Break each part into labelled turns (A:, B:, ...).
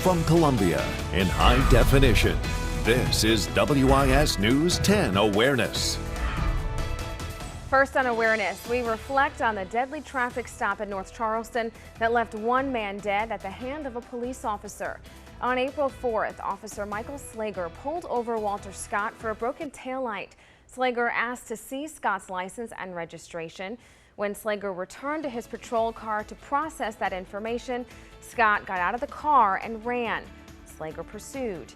A: from Columbia in high definition. This is WIS News 10 Awareness.
B: First on Awareness, we reflect on the deadly traffic stop in North Charleston that left one man dead at the hand of a police officer. On April 4th, Officer Michael Slager pulled over Walter Scott for a broken taillight. Slager asked to see Scott's license and registration. When Slager returned to his patrol car to process that information, Scott got out of the car and ran. Slager pursued.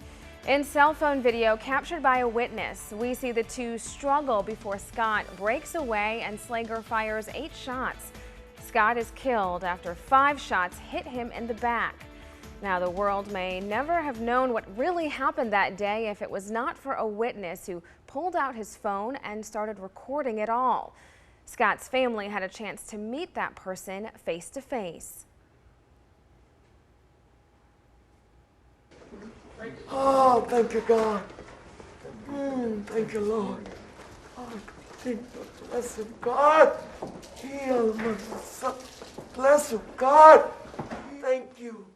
B: In cell phone video captured by a witness, we see the two struggle before Scott breaks away and Slager fires 8 shots. Scott is killed after 5 shots hit him in the back. Now, the world may never have known what really happened that day if it was not for a witness who pulled out his phone and started recording it all. Scott's family had a chance to meet that person face to face.
C: Oh, thank you, God. Thank you, Lord. Oh, thank the bless of God. Heal my son. Bless of God. Thank you.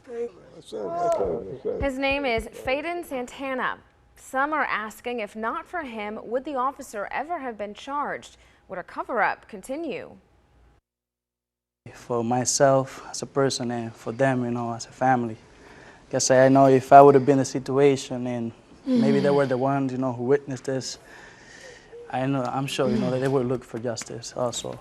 C: Thank you.
B: His name is SANTANA. Some are asking if not for him, would the officer ever have been charged? Would a cover-up continue?
D: For myself as a person and for them, as a family. Guess I know if I would have been in the situation and maybe they were the ones, who witnessed this, I'm sure, that they would look for justice also.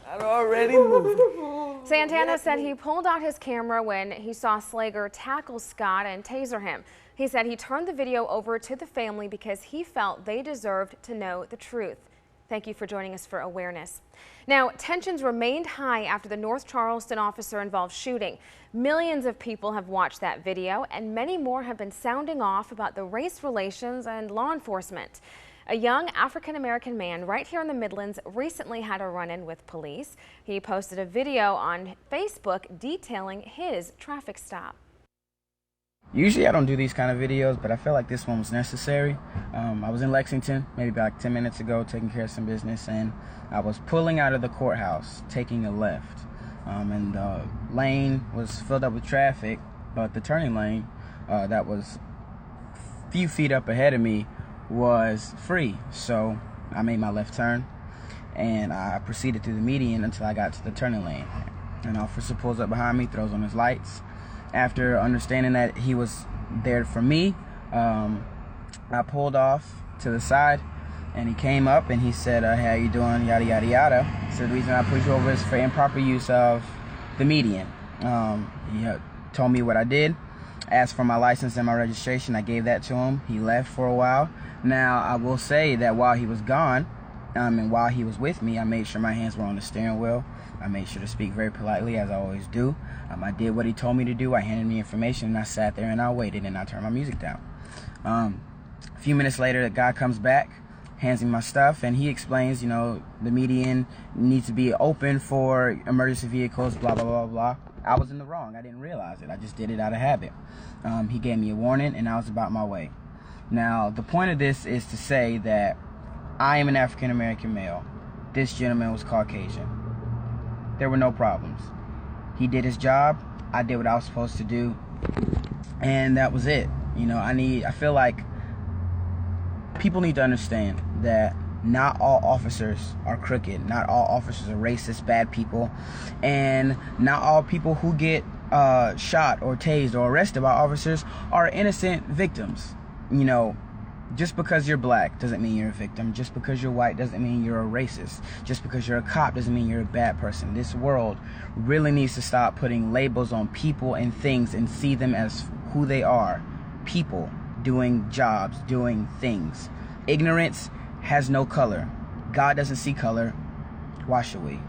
C: I already moved.
B: Santana said he pulled out his camera when he saw Slager tackle Scott and taser him. He said he turned the video over to the family because he felt they deserved to know the truth. Thank you for joining us for Awareness. Now, tensions remained high after the North Charleston officer-involved shooting. Millions of people have watched that video, and many more have been sounding off about the race relations and law enforcement. A young African-American man right here in the Midlands recently had a run-in with police. He posted a video on Facebook detailing his traffic stop.
E: Usually I don't do these kind of videos, but I feel like this one was necessary. I was in Lexington maybe about 10 minutes ago taking care of some business, and I was pulling out of the courthouse taking a left. And the lane was filled up with traffic, but the turning lane that was a few feet up ahead of me was free. So I made my left turn and I proceeded through the median until I got to the turning lane. An officer pulls up behind me, throws on his lights. After understanding that he was there for me, I pulled off to the side, and he came up and he said, "Hey, how you doing? Yada yada yada." So the reason I pushed you over is for improper use of the median. He told me what I did, asked for my license and my registration. I gave that to him. He left for a while. Now I will say that while he was gone, and while he was with me, I made sure my hands were on the steering wheel. I made sure to speak very politely, as I always do. I did what he told me to do. I handed him the information, and I sat there and I waited, and I turned my music down. A few minutes later, the guy comes back, hands me my stuff, and he explains, the median needs to be open for emergency vehicles, blah, blah, blah, blah. I was in the wrong. I didn't realize it. I just did it out of habit. He gave me a warning, and I was about my way. Now, the point of this is to say that I am an African-American male. This gentleman was Caucasian. There were no problems. He did his job. I did what I was supposed to do. And that was it. I feel like people need to understand that not all officers are crooked. Not all officers are racist, bad people. And not all people who get shot or tased or arrested by officers are innocent victims. Just because you're black doesn't mean you're a victim. Just because you're white doesn't mean you're a racist. Just because you're a cop doesn't mean you're a bad person. This world really needs to stop putting labels on people and things and see them as who they are. People doing jobs, doing things. Ignorance has no color. God doesn't see color. Why should we?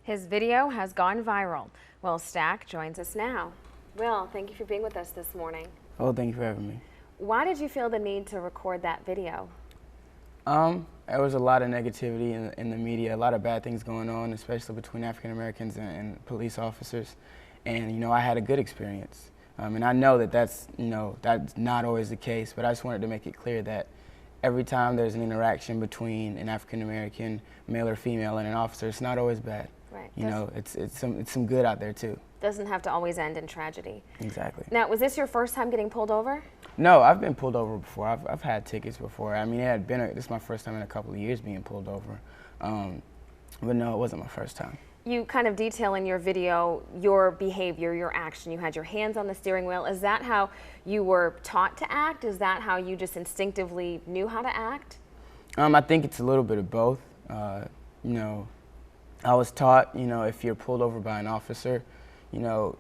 B: His video has gone viral. Will Stack joins us now. Will, thank you for being with us this morning.
D: Oh, thank you for having me.
B: Why did you feel the need to record that video?
D: There was a lot of negativity in the media, a lot of bad things going on, especially between African Americans and police officers. And I had a good experience. And I know that that's not always the case, but I just wanted to make it clear that every time there's an interaction between an African American male or female and an officer, it's not always bad.
B: Right.
D: You know, it's some good out there too.
B: Doesn't have to always end in tragedy.
D: Exactly.
B: Now, was this your first time getting pulled over?
D: No, I've been pulled over before. I've had tickets before. I mean, this is my first time in a couple of years being pulled over. But no, it wasn't my first time.
B: You kind of detail in your video your behavior, your action. You had your hands on the steering wheel. Is that how you were taught to act? Is that how you just instinctively knew how to act?
D: I think it's a little bit of both. You know, I was taught, you know, if you're pulled over by an officer, you know,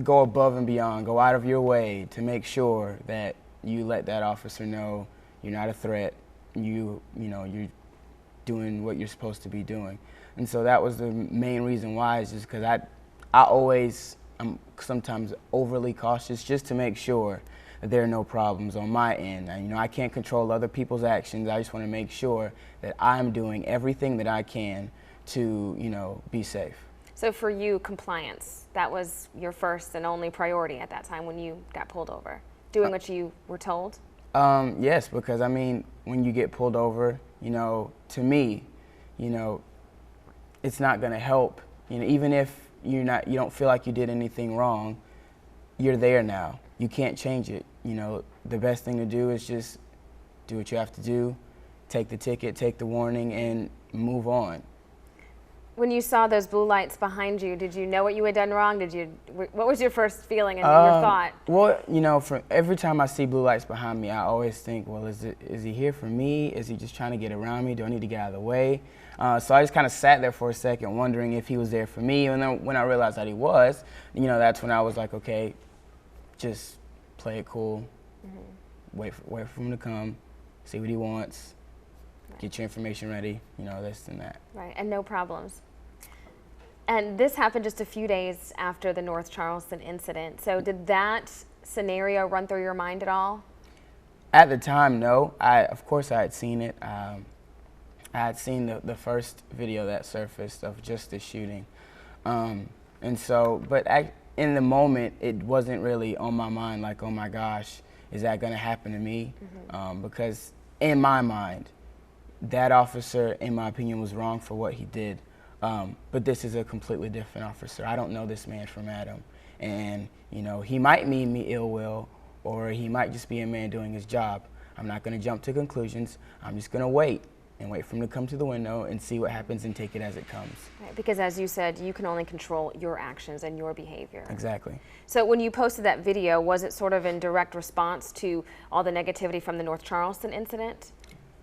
D: go above and beyond, go out of your way to make sure that you let that officer know you're not a threat, you know, you're doing what you're supposed to be doing. And so that was the main reason why, is just because I'm sometimes overly cautious just to make sure that there are no problems on my end. And, you know, I can't control other people's actions. I just want to make sure that I'm doing everything that I can to, you know, be safe.
B: So for you, compliance, that was your first and only priority at that time when you got pulled over, doing what you were told?
D: Yes, because I mean, when you get pulled over, you know, to me, you know, it's not going to help. You know, even if you don't feel like you did anything wrong, you're there now. You can't change it. You know, the best thing to do is just do what you have to do, take the ticket, take the warning, and move on.
B: When you saw those blue lights behind you, did you know what you had done wrong? What was your first feeling and your thought?
D: Well, you know, every time I see blue lights behind me, I always think, well, is he here for me? Is he just trying to get around me? Do I need to get out of the way? So I just kind of sat there for a second wondering if he was there for me. And then when I realized that he was, you know, that's when I was like, okay, just play it cool, wait for him to come, see what he wants, get your information ready, you know, this and that.
B: Right, and no problems. And this happened just a few days after the North Charleston incident. So did that scenario run through your mind at all?
D: At the time, no. Of course I had seen it. I had seen the first video that surfaced of just the shooting. And so, but in the moment, it wasn't really on my mind like, oh my gosh, is that gonna happen to me? Because in my mind, that officer, in my opinion, was wrong for what he did. But this is a completely different officer. I don't know this man from Adam. And, you know, he might mean me ill will, or he might just be a man doing his job. I'm not going to jump to conclusions. I'm just going to wait for him to come to the window and see what happens and take it as it comes.
B: Right, because as you said, you can only control your actions and your behavior.
D: Exactly.
B: So when you posted that video, was it sort of in direct response to all the negativity from the North Charleston incident?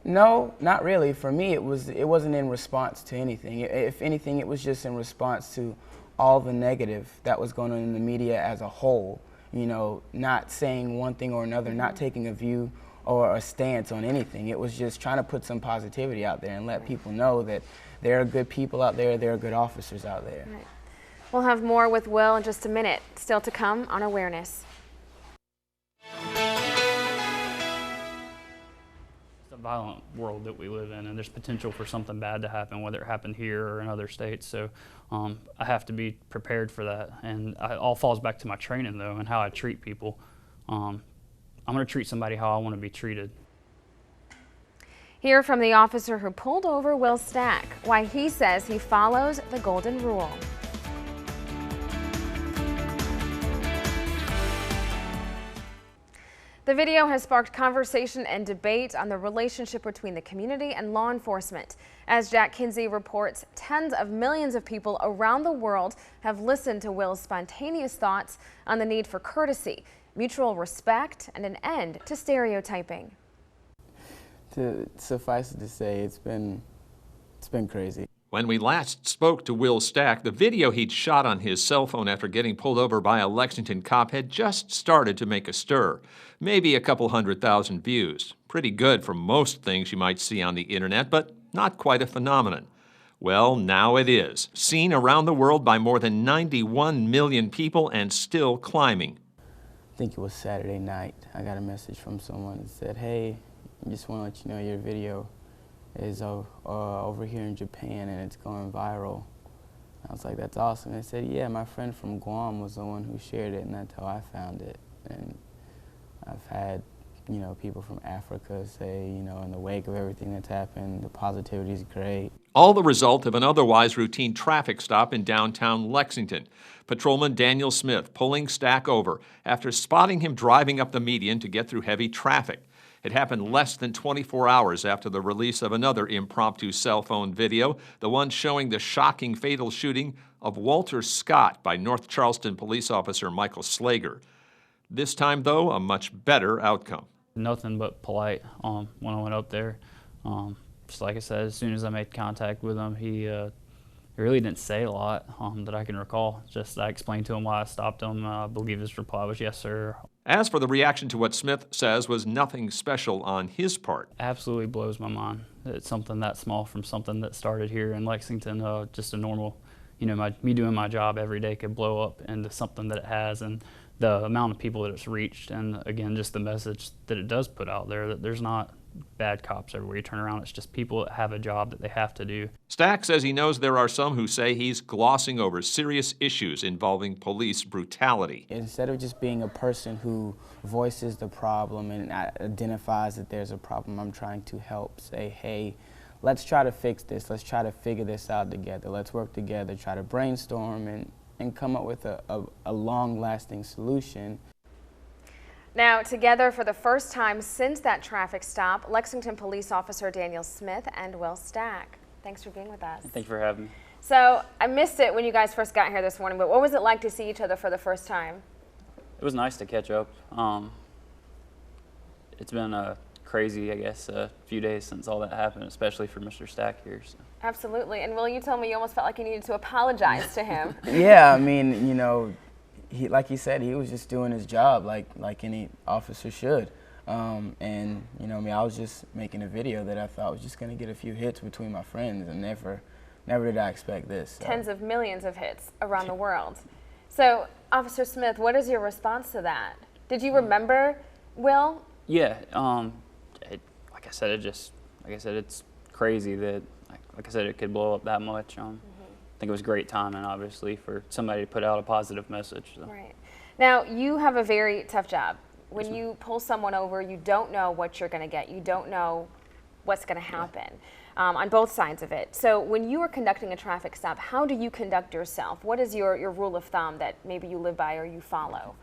D: No, not really. For me, it wasn't in response to anything. If anything, it was just in response to all the negative that was going on in the media as a whole. You know, not saying one thing or another, not taking a view or a stance on anything. It was just trying to put some positivity out there and let people know that there are good people out there, there are good officers out there.
B: Right. We'll have more with Will in just a minute. Still to come on Awareness.
F: Violent world that we live in, and there's potential for something bad to happen, whether it happened here or in other states. So I have to be prepared for that, and it all falls back to my training though and how I treat people. I'm going to treat somebody how I want to be treated.
B: Hear from the officer who pulled over Will Stack, why he says he follows the golden rule. The video has sparked conversation and debate on the relationship between the community and law enforcement. As Jack Kinsey reports, tens of millions of people around the world have listened to Will's spontaneous thoughts on the need for courtesy, mutual respect, and an end to stereotyping.
D: To suffice it to say, it's been crazy.
G: When we last spoke to Will Stack, the video he'd shot on his cell phone after getting pulled over by a Lexington cop had just started to make a stir. Maybe a couple 100,000 views. Pretty good for most things you might see on the internet, but not quite a phenomenon. Well, now it is. Seen around the world by more than 91 million people and still climbing.
D: I think it was Saturday night. I got a message from someone that said, hey, I just want to let you know your video is over here in Japan and it's going viral. I was like, that's awesome. And they said, yeah, my friend from Guam was the one who shared it, and that's how I found it. And I've had you know, people from Africa say, you know, in the wake of everything that's happened, the positivity is great.
G: All the result of an otherwise routine traffic stop in downtown Lexington. Patrolman Daniel Smith pulling Stack over after spotting him driving up the median to get through heavy traffic. It happened less than 24 hours after the release of another impromptu cell phone video, the one showing the shocking fatal shooting of Walter Scott by North Charleston police officer Michael Slager. This time, though, a much better outcome.
F: Nothing but polite when I went up there. Just like I said, as soon as I made contact with him, he really didn't say a lot that I can recall. Just I explained to him why I stopped him. I believe his reply was, "Yes, sir."
G: As for the reaction to what Smith says was nothing special on his part.
F: Absolutely blows my mind. It's something that small from something that started here in Lexington, just a normal, you know, me doing my job every day could blow up into something that it has, and the amount of people that it's reached, and again, just the message that it does put out there that there's not bad cops everywhere you turn around. It's just people that have a job that they have to do.
G: Stack says he knows there are some who say he's glossing over serious issues involving police brutality.
D: Instead of just being a person who voices the problem and identifies that there's a problem, I'm trying to help say, hey, let's try to fix this. Let's try to figure this out together. Let's work together, try to brainstorm and come up with a long-lasting solution.
B: Now, together for the first time since that traffic stop, Lexington police officer Daniel Smith and Will Stack. Thanks for being with us.
F: Thank you for having me.
B: So, I missed it when you guys first got here this morning, but what was it like to see each other for the first time?
F: It was nice to catch up. It's been crazy, I guess, a few days since all that happened, especially for Mr. Stack here. So.
B: Absolutely. And Will, you told me you almost felt like you needed to apologize to him.
D: Yeah, I mean, you know, like he said, he was just doing his job like any officer should. And, you know, I mean, I was just making a video that I thought was just going to get a few hits between my friends, and never did I expect this. So.
B: Tens of millions of hits around the world. So, Officer Smith, what is your response to that? Did you remember Will?
F: Yeah, like I said, it's crazy that, like I said, it could blow up that much. I think it was great timing, obviously, for somebody to put out a positive message. So.
B: Right. Now, you have a very tough job. When you pull someone over, you don't know what you're going to get. You don't know what's going to happen on both sides of it. So when you are conducting a traffic stop, how do you conduct yourself? What is your rule of thumb that maybe you live by or you follow?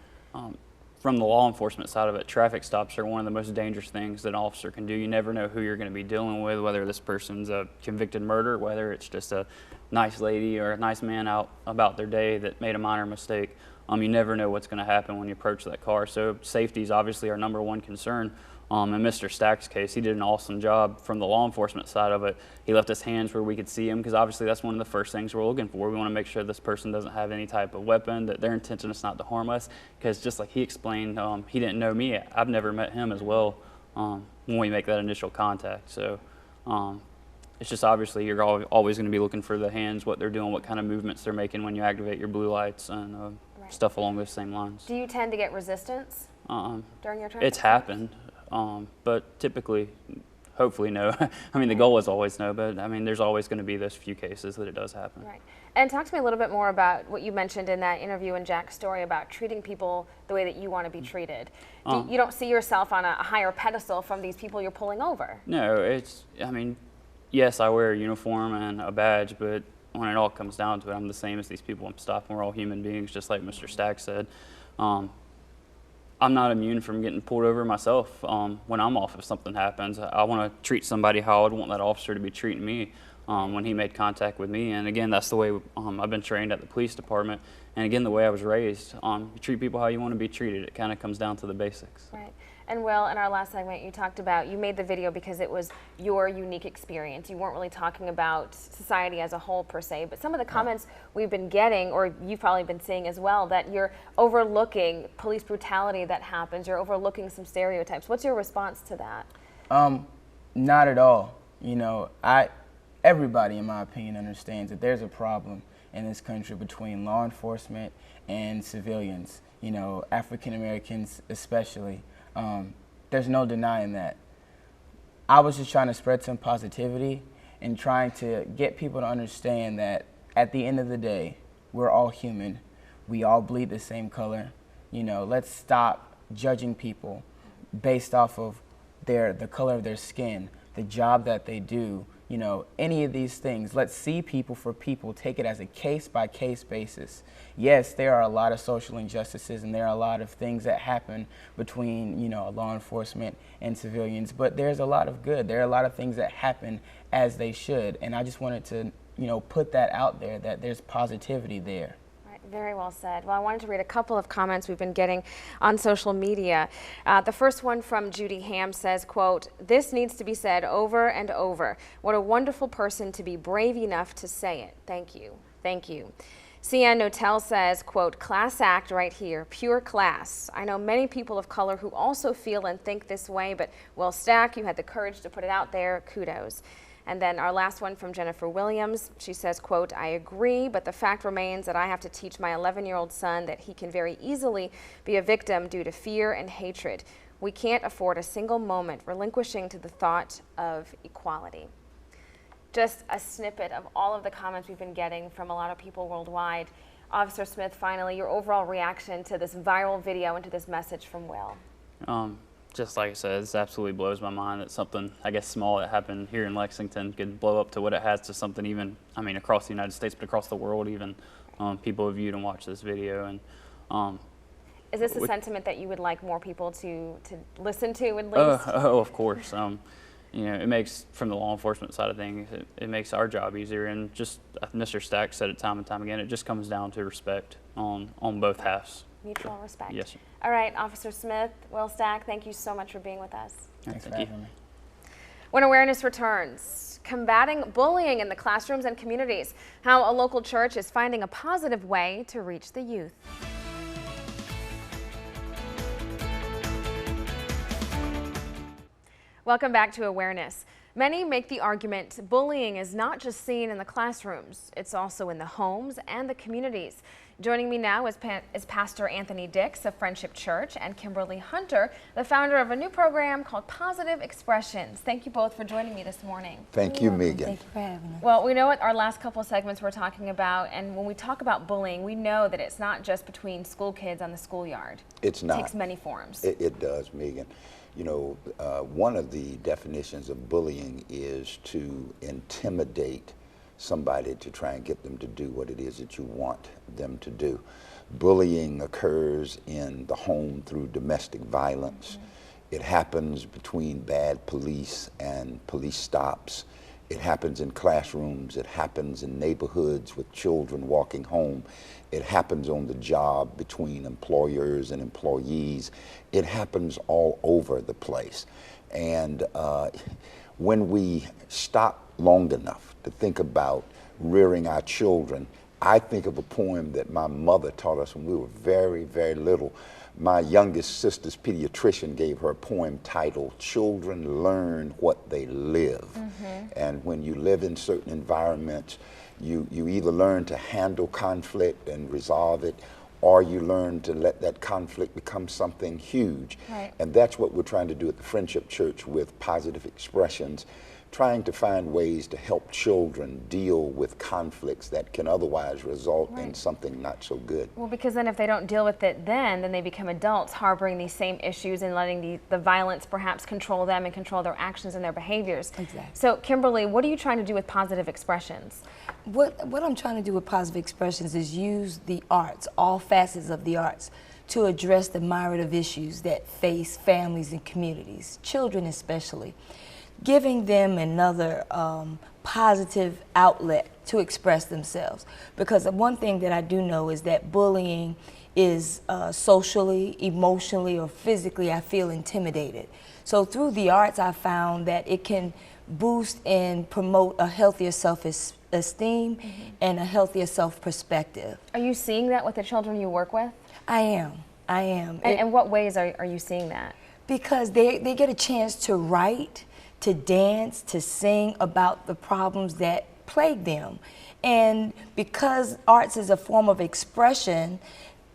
F: From the law enforcement side of it, traffic stops are one of the most dangerous things that an officer can do. You never know who you're going to be dealing with, whether this person's a convicted murderer, whether it's just a nice lady or a nice man out about their day that made a minor mistake. You never know what's going to happen when you approach that car. So safety is obviously our #1 concern. In Mr. Stack's case, he did an awesome job from the law enforcement side of it. He left his hands where we could see him, because obviously that's one of the first things we're looking for. We want to make sure this person doesn't have any type of weapon, that their intention is not to harm us, because just like he explained, he didn't know me. I've never met him as well when we make that initial contact. So it's just obviously you're always going to be looking for the hands, what they're doing, what kind of movements they're making when you activate your blue lights, and stuff along those same lines.
B: Do you tend to get resistance during your traffic?
F: It's happened, but typically, hopefully no. I mean, the goal is always no, but I mean, there's always going to be those few cases that it does happen.
B: Right. And talk to me a little bit more about what you mentioned in that interview in Jack's story about treating people the way that you want to be treated. You don't see yourself on a higher pedestal from these people you're pulling over.
F: No, I mean, yes, I wear a uniform and a badge, but when it all comes down to it, I'm the same as these people I'm stopping. We're all human beings, just like Mr. Stack said. I'm not immune from getting pulled over myself when I'm off if something happens. I want to treat somebody how I would want that officer to be treating me when he made contact with me. And again, that's the way I've been trained at the police department. And again, the way I was raised, you treat people how you want to be treated. It kind of comes down to the basics.
B: Right. And Will, in our last segment, you talked about, you made the video because it was your unique experience. You weren't really talking about society as a whole per se, but some of the comments we've been getting, or you've probably been seeing as well, that you're overlooking police brutality that happens, you're overlooking some stereotypes. What's your response to that?
D: Not at all. You know, everybody, in my opinion, understands that there's a problem in this country between law enforcement and civilians, you know, African Americans especially. There's no denying that. I was just trying to spread some positivity and trying to get people to understand that at the end of the day, we're all human. We all bleed the same color. You know, let's stop judging people based off of the color of their skin, the job that they do, you know, any of these things. Let's see people for people, take it as a case-by-case basis. Yes, there are a lot of social injustices and there are a lot of things that happen between, you know, law enforcement and civilians, but there's a lot of good. There are a lot of things that happen as they should, and I just wanted to, you know, put that out there, that there's positivity there.
B: Very well said. Well, I wanted to read a couple of comments we've been getting on social media. The first one from Judy Ham says, quote, "This needs to be said over and over. What a wonderful person to be brave enough to say it. Thank you. Thank you." Cian Notel says, quote, "Class act right here, pure class. I know many people of color who also feel and think this way, but Will Stack, you had the courage to put it out there. Kudos." And then our last one from Jennifer Williams. She says, quote, "I agree, but the fact remains that I have to teach my 11-year-old son that he can very easily be a victim due to fear and hatred. We can't afford a single moment relinquishing to the thought of equality." Just a snippet of all of the comments we've been getting from a lot of people worldwide. Officer Smith, finally, your overall reaction to this viral video and to this message from Will.
F: Just like I said, it absolutely blows my mind that something, I guess, small that happened here in Lexington could blow up to what it has to something even, I mean, across the United States, but across the world even. People have viewed and watched this video. And
B: is this a sentiment that you would like more people to listen to, at least?
F: Of course. You know, it makes, from the law enforcement side of things, it makes our job easier. And just, Mr. Stack said it time and time again, it just comes down to respect on both halves.
B: Mutual respect.
F: Yes, sir.
B: All right, Officer Smith, Will Stack, thank you so much for being with us.
D: Thanks for having me.
B: When awareness returns, combating bullying in the classrooms and communities, how a local church is finding a positive way to reach the youth. Welcome back to Awareness. Many make the argument bullying is not just seen in the classrooms, it's also in the homes and the communities. Joining me now is Pastor Anthony Dix of Friendship Church and Kimberly Hunter, the founder of a new program called Positive Expressions. Thank you both for joining me this morning.
H: Thank you, Megan.
I: Thank you for having us.
B: Well, we know what our last couple of segments we're talking about, and when we talk about bullying, we know that it's not just between school kids on the schoolyard.
H: It's not.
B: It takes many forms.
H: It does, Megan. You know, one of the definitions of bullying is to intimidate somebody to try and get them to do what it is that you want them to do. Bullying occurs in the home through domestic violence. It happens between bad police and police stops. It happens in classrooms. It happens in neighborhoods with children walking home. It happens on the job between employers and employees. It happens all over the place. And when we stop long enough to think about rearing our children, I think of a poem that my mother taught us when we were very, very little. My youngest sister's pediatrician gave her a poem titled, "Children Learn What They Live." And when you live in certain environments, you either learn to handle conflict and resolve it, or you learn to let that conflict become something huge.
B: Right.
H: And that's what we're trying to do at the Friendship Church with Positive Expressions, trying to find ways to help children deal with conflicts that can otherwise result in something not so good.
B: Well, because then if they don't deal with it then they become adults harboring these same issues and letting the violence perhaps control them and control their actions and their behaviors.
I: Exactly.
B: So, Kimberly, what are you trying to do with Positive Expressions?
I: What I'm trying to do with Positive Expressions is use the arts, all facets of the arts, to address the myriad of issues that face families and communities, children especially. Giving them another positive outlet to express themselves. Because one thing that I do know is that bullying is socially, emotionally, or physically, I feel intimidated. So through the arts, I found that it can boost and promote a healthier self-esteem and a healthier self-perspective.
B: Are you seeing that with the children you work with?
I: I am.
B: And what ways are you seeing that?
I: Because they get a chance to write, to dance, to sing about the problems that plague them. And because arts is a form of expression,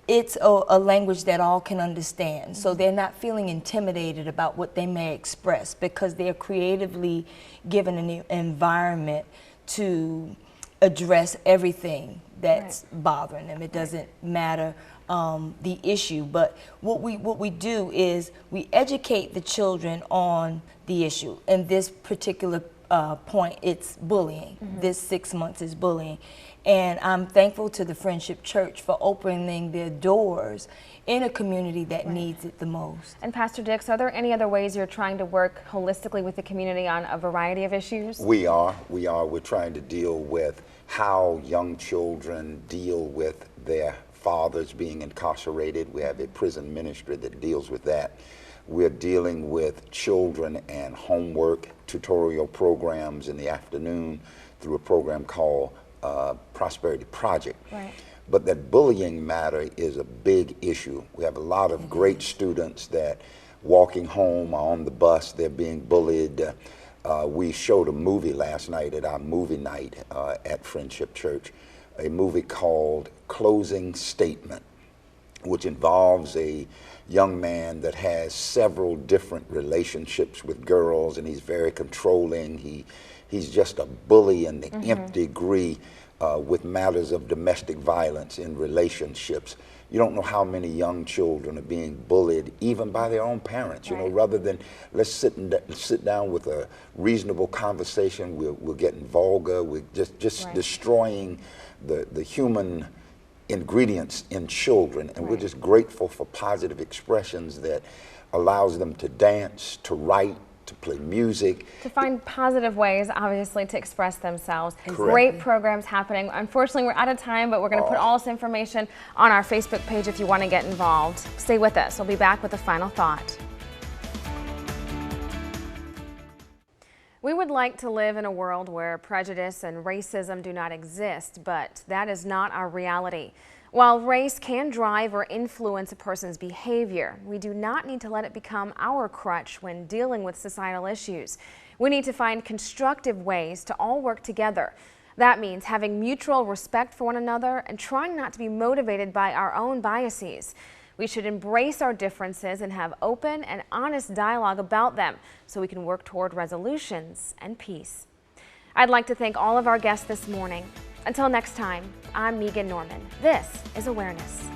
I: it's a language that all can understand. So they're not feeling intimidated about what they may express because they're creatively given an environment to address everything that's bothering them. It doesn't matter the issue. But what we do is we educate the children on the issue. And this particular point, it's bullying. This 6 months is bullying. And I'm thankful to the Friendship Church for opening their doors in a community that needs it the most.
B: And Pastor Dix, are there any other ways you're trying to work holistically with the community on a variety of issues?
H: We are. We're trying to deal with how young children deal with their fathers being incarcerated. We have a prison ministry that deals with that. We're dealing with children and homework tutorial programs in the afternoon through a program called Prosperity Project.
B: Right.
H: But that bullying matter is a big issue. We have a lot of great students that walking home or on the bus, they're being bullied. We showed a movie last night at our movie night at Friendship Church, a movie called Closing Statement, which involves a young man that has several different relationships with girls, and he's very controlling. He's just a bully in the nth degree with matters of domestic violence in relationships. You don't know how many young children are being bullied, even by their own parents. You know, rather than let's sit down with a reasonable conversation, we're getting vulgar. We're just destroying the human ingredients in children, and we're just grateful for positive expressions that allows them to dance, to write, to play music.
B: To find positive ways, obviously, to express themselves.
H: Correct.
B: Great programs happening. Unfortunately, we're out of time, but we're going to put all this information on our Facebook page if you want to get involved. Stay with us. We'll be back with a final thought. We would like to live in a world where prejudice and racism do not exist, but that is not our reality. While race can drive or influence a person's behavior, we do not need to let it become our crutch when dealing with societal issues. We need to find constructive ways to all work together. That means having mutual respect for one another and trying not to be motivated by our own biases. We should embrace our differences and have open and honest dialogue about them so we can work toward resolutions and peace. I'd like to thank all of our guests this morning. Until next time, I'm Megan Norman. This is Awareness.